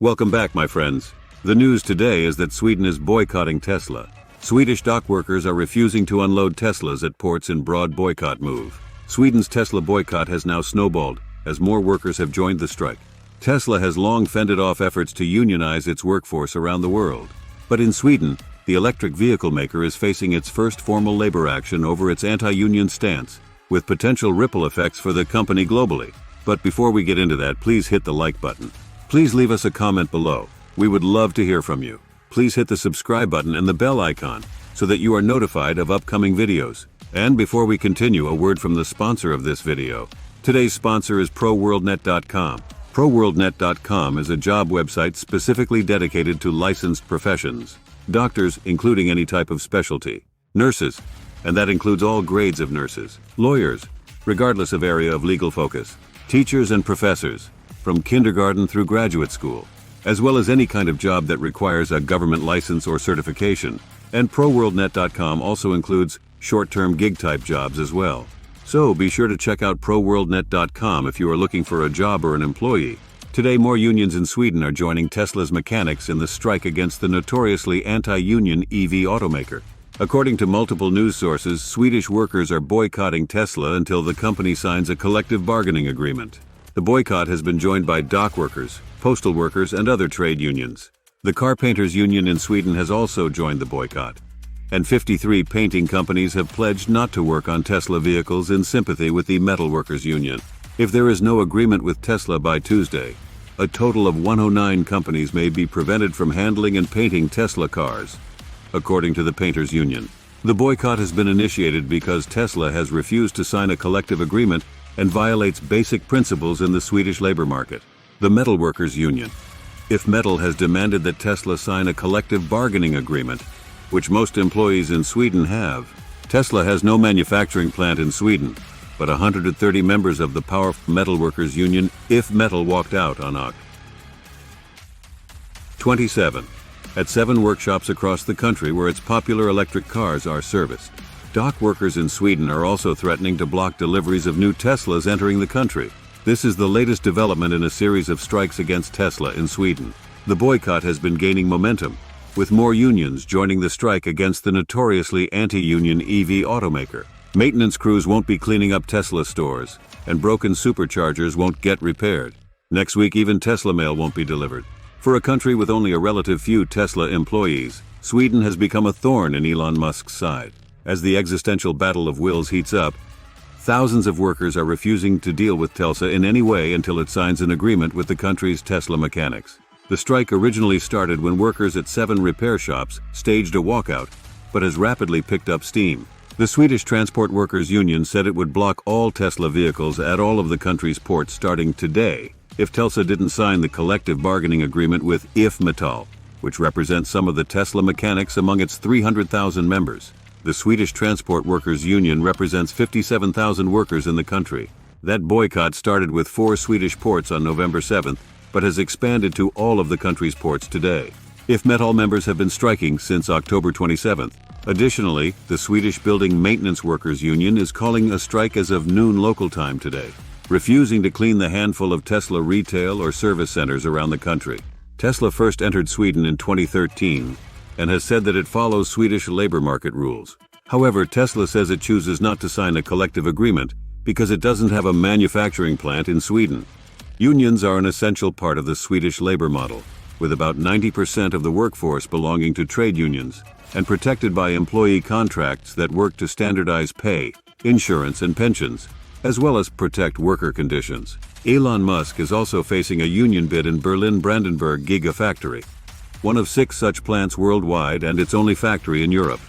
Welcome back, my friends. The news today is that Sweden is boycotting Tesla. Swedish dock workers are refusing to unload Teslas at ports in broad boycott move. Sweden's Tesla boycott has now snowballed as more workers have joined the strike. Tesla has long fended off efforts to unionize its workforce around the world. But in Sweden, the electric vehicle maker is facing its first formal labor action over its anti-union stance, with potential ripple effects for the company globally. But before we get into that, please hit the like button. Please leave us a comment below. We would love to hear from you. Please hit the subscribe button and the bell icon so that you are notified of upcoming videos. And before we continue, a word from the sponsor of this video. Today's sponsor is ProWorldNet.com. ProWorldNet.com is a job website specifically dedicated to licensed professions. Doctors, including any type of specialty. Nurses, and that includes all grades of nurses. Lawyers, regardless of area of legal focus. Teachers and professors, from kindergarten through graduate school, as well as any kind of job that requires a government license or certification. And ProWorldNet.com also includes short-term gig-type jobs as well. So be sure to check out ProWorldNet.com if you are looking for a job or an employee. Today, more unions in Sweden are joining Tesla's mechanics in the strike against the notoriously anti-union EV automaker. According to multiple news sources, Swedish workers are boycotting Tesla until the company signs a collective bargaining agreement. The boycott has been joined by dock workers, postal workers, and other trade unions. The car painters union in Sweden has also joined the boycott. And 53 painting companies have pledged not to work on Tesla vehicles in sympathy with the metalworkers union. If there is no agreement with Tesla by Tuesday, a total of 109 companies may be prevented from handling and painting Tesla cars, according to the painters union. The boycott has been initiated because Tesla has refused to sign a collective agreement and violates basic principles in the Swedish labor market. The metalworkers union. If Metal has demanded that Tesla sign a collective bargaining agreement, which most employees in Sweden have. Tesla has no manufacturing plant in Sweden, but 130 members of the powerful metalworkers union if Metal walked out on Oct. 27. At 7 workshops across the country where its popular electric cars are serviced. Dock workers in Sweden are also threatening to block deliveries of new Teslas entering the country. This is the latest development in a series of strikes against Tesla in Sweden. The boycott has been gaining momentum, with more unions joining the strike against the notoriously anti-union EV automaker. Maintenance crews won't be cleaning up Tesla stores, and broken superchargers won't get repaired. Next week, even Tesla mail won't be delivered. For a country with only a relative few Tesla employees, Sweden has become a thorn in Elon Musk's side. As the existential battle of wills heats up, thousands of workers are refusing to deal with Tesla in any way until it signs an agreement with the country's Tesla mechanics. The strike originally started when workers at 7 repair shops staged a walkout, but has rapidly picked up steam. The Swedish Transport Workers Union said it would block all Tesla vehicles at all of the country's ports starting today if Tesla didn't sign the collective bargaining agreement with IF Metall, which represents some of the Tesla mechanics among its 300,000 members. The Swedish Transport Workers Union represents 57,000 workers in the country. That boycott started with 4 Swedish ports on November 7th, but has expanded to all of the country's ports today. IF Metall members have been striking since October 27th. Additionally, the Swedish Building Maintenance Workers Union is calling a strike as of noon local time today, refusing to clean the handful of Tesla retail or service centers around the country. Tesla first entered Sweden in 2013 and has said that it follows Swedish labor market rules. However, Tesla says it chooses not to sign a collective agreement because it doesn't have a manufacturing plant in Sweden. Unions are an essential part of the Swedish labor model, with about 90% of the workforce belonging to trade unions and protected by employee contracts that work to standardize pay, insurance, and pensions, as well as protect worker conditions. Elon Musk is also facing a union bid in Berlin-Brandenburg Gigafactory, one of 6 such plants worldwide and its only factory in Europe.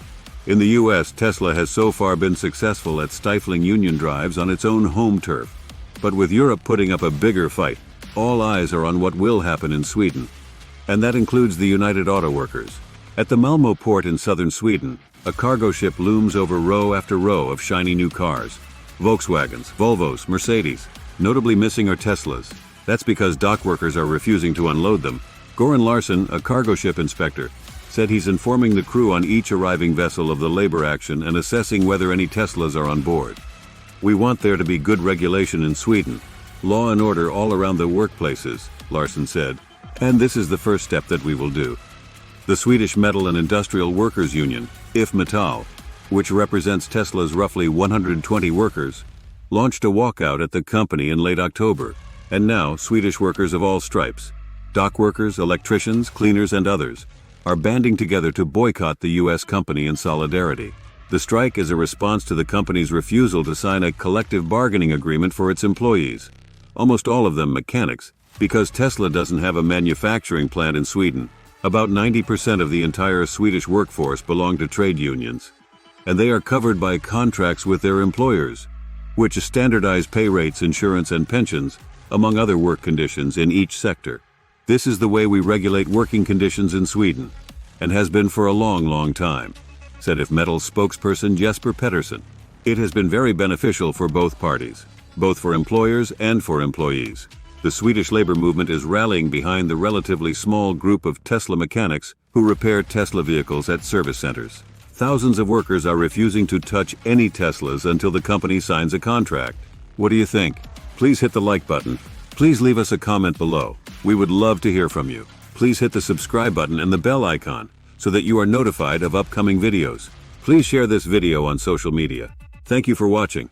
In the US, Tesla has so far been successful at stifling union drives on its own home turf. But with Europe putting up a bigger fight, all eyes are on what will happen in Sweden. And that includes the United Auto Workers. At the Malmö port in southern Sweden, a cargo ship looms over row after row of shiny new cars. Volkswagens, Volvos, Mercedes. Notably missing are Teslas. That's because dock workers are refusing to unload them. Goran Larsson, a cargo ship inspector, said he's informing the crew on each arriving vessel of the labor action and assessing whether any Teslas are on board. We want there to be good regulation in Sweden, law and order all around the workplaces, Larsson said. And this is the first step that we will do. The Swedish Metal and Industrial Workers Union, IF Metall, which represents Tesla's roughly 120 workers, launched a walkout at the company in late October, and now Swedish workers of all stripes, dock workers, electricians, cleaners, and others, are banding together to boycott the U.S. company in solidarity. The strike is a response to the company's refusal to sign a collective bargaining agreement for its employees, almost all of them mechanics, because Tesla doesn't have a manufacturing plant in Sweden. About 90% of the entire Swedish workforce belong to trade unions, and they are covered by contracts with their employers, which standardize pay rates, insurance, and pensions, among other work conditions in each sector. This is the way we regulate working conditions in Sweden, and has been for a long, long time, said IF Metall's spokesperson Jesper Pettersson. It has been very beneficial for both parties, both for employers and for employees. The Swedish labor movement is rallying behind the relatively small group of Tesla mechanics who repair Tesla vehicles at service centers. Thousands of workers are refusing to touch any Teslas until the company signs a contract. What do you think? Please hit the like button. Please leave us a comment below. We would love to hear from you. Please hit the subscribe button and the bell icon so that you are notified of upcoming videos. Please share this video on social media. Thank you for watching.